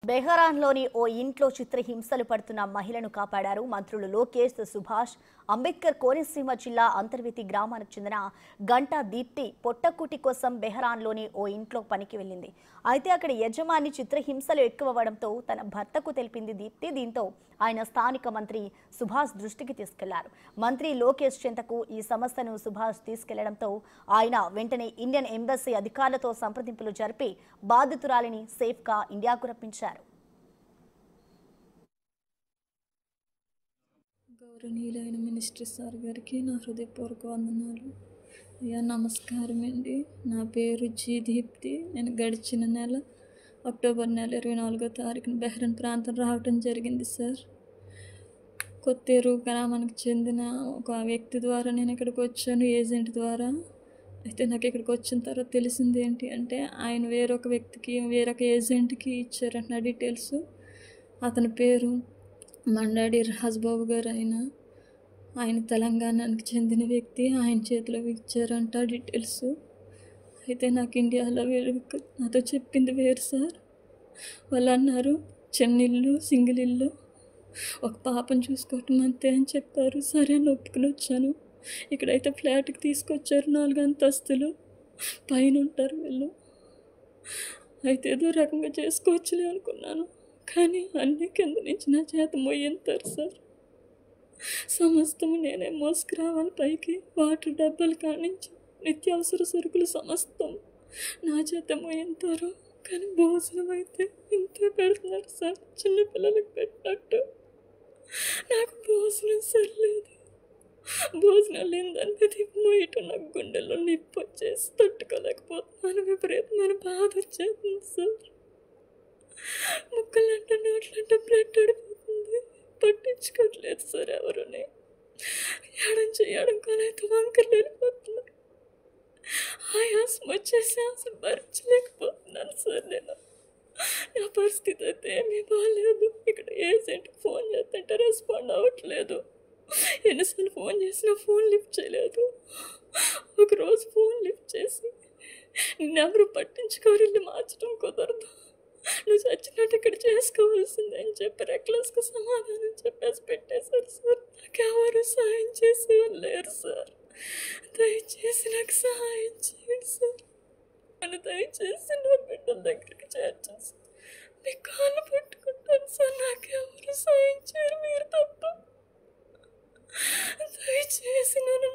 బెహరాన్లోని ఓ ఇంట్లో చిత్రహింసలు పడుతున్న మహిళను కాపాడారు మంత్రులు లోకేష్, సుభాష్. అంబేద్కర్ కోనసీమ జిల్లా అంతర్వేది గ్రామానికి చెందిన గంటా దీప్తి పొట్టకూటి కోసం బెహరాన్లోని ఓ ఇంట్లో పనికి వెళ్ళింది. అయితే అక్కడ యజమాని చిత్రహింసలు ఎక్కువవడంతో తన భర్తకు తెలిపింది దీప్తి. దీంతో ఆయన స్థానిక మంత్రి సుభాష్ దృష్టికి తీసుకెళ్లారు. మంత్రి లోకేష్ చెంతకు ఈ సమస్యను సుభాష్ తీసుకెళ్లడంతో ఆయన వెంటనే ఇండియన్ ఎంబసీ అధికారులతో సంప్రదింపులు జరిపి బాధితురాలిని సేఫ్గా ఇండియాకు రప్పించారు. గౌరవనీయులైన మినిస్టర్ సార్ గారికి నా హృదయపూర్వక వందనాలు. అయ్యా నమస్కారం అండి. నా పేరు జీ దీప్తి. నేను గడిచిన నెల అక్టోబర్ నెల 24వ తారీఖున బెహ్రన్ ప్రాంతం రావటం జరిగింది సార్. కొత్తేరు గ్రామానికి చెందిన ఒక వ్యక్తి ద్వారా నేను ఇక్కడికి వచ్చాను, ఏజెంట్ ద్వారా. అయితే నాకు ఇక్కడికి వచ్చిన తర్వాత తెలిసింది ఏంటి అంటే ఆయన వేరొక వ్యక్తికి, వేరొక ఏజెంట్కి ఇచ్చారంట నా డీటెయిల్స్. అతని పేరు మండాడి రాజ్బాబు గారు. ఆయన తెలంగాణకి చెందిన వ్యక్తి. ఆయన చేతిలో ఇచ్చారంట డీటెయిల్స్. అయితే నాకు ఇండియాలో నాతో చెప్పింది వేరు సార్. వాళ్ళు అన్నారు చిన్న ఇల్లు, సింగిల్ ఇల్లు, ఒక పాపను చూసుకోవటం అంతే అని చెప్పారు. సరే అని ఒప్పుకుని వచ్చాను. ఇక్కడైతే ఫ్లాట్కి తీసుకొచ్చారు, 4 అంతస్తులు పైన ఉంటారు వీళ్ళు. అయితే ఏదో రకంగా చేసుకోవచ్చులే అనుకున్నాను, కానీ అన్ని కింద నుంచి నా చేత మొయ్యంతారు సార్. సమస్తము నేనే మోసుకురావాలి పైకి. వాటర్ డబ్బాలు కానించి నిత్యావసర సరుకులు సమస్తం నా చేత మొయ్యంతారు. కానీ భోజనం అయితే ఇంతే పెడుతున్నారు సార్, చిన్నపిల్లలకు పెట్టినట్టు. నాకు భోజనం సరిలేదు. భోజనం లేని దాని మీద మొయ్యటం నాకు గుండెల్లో నిప్పు వచ్చేసి తట్టుకోలేకపోతున్నాను. విపరీతమైన బాధ వచ్చేస్తుంది సార్. ముక్కలంటే నోట్లంటే బ్లడ్ అడిపోతుంది. పట్టించుకోవట్లేదు సార్ ఎవరుని. ఎడం చేయడం కానైతే వంకర్లు వెళ్ళిపోతున్నాయి. ఆయాసం వచ్చేసి అసలు భరించలేకపోతున్నాను సార్. నేను నా పరిస్థితి అయితే ఏమీ బాగాలేదు. ఇక్కడ ఏజెంట్కి ఫోన్ చేస్తుంటే రెస్పాండ్ అవ్వట్లేదు. ఎన్నిసార్లు ఫోన్ చేసినా ఫోన్ లిఫ్ట్ చేయలేదు. ఒకరోజు ఫోన్ లిఫ్ట్ చేసి నిన్నెవరు పట్టించుకోరు, ఇల్లు మార్చడం కుదరదు, నువ్వు చచ్చినట్టు ఇక్కడ చేసుకోవాల్సిందే అని చెప్పి రెక్లెస్గా సమాధానం చెప్పేసి పెట్టేశారు సార్. నాకు ఎవరు సహాయం చేసేవాళ్ళు లేరు సార్. దయచేసి నాకు సహాయం చేయండి సార్. నన్ను దయచేసి నా బిడ్డల దగ్గరికి చేర్చేసి మీ కాళ్ళు పట్టుకుంటాను సార్. నాకు ఎవరు సహాయం చేయరు, మీరు తప్ప. దయచేసి నన్ను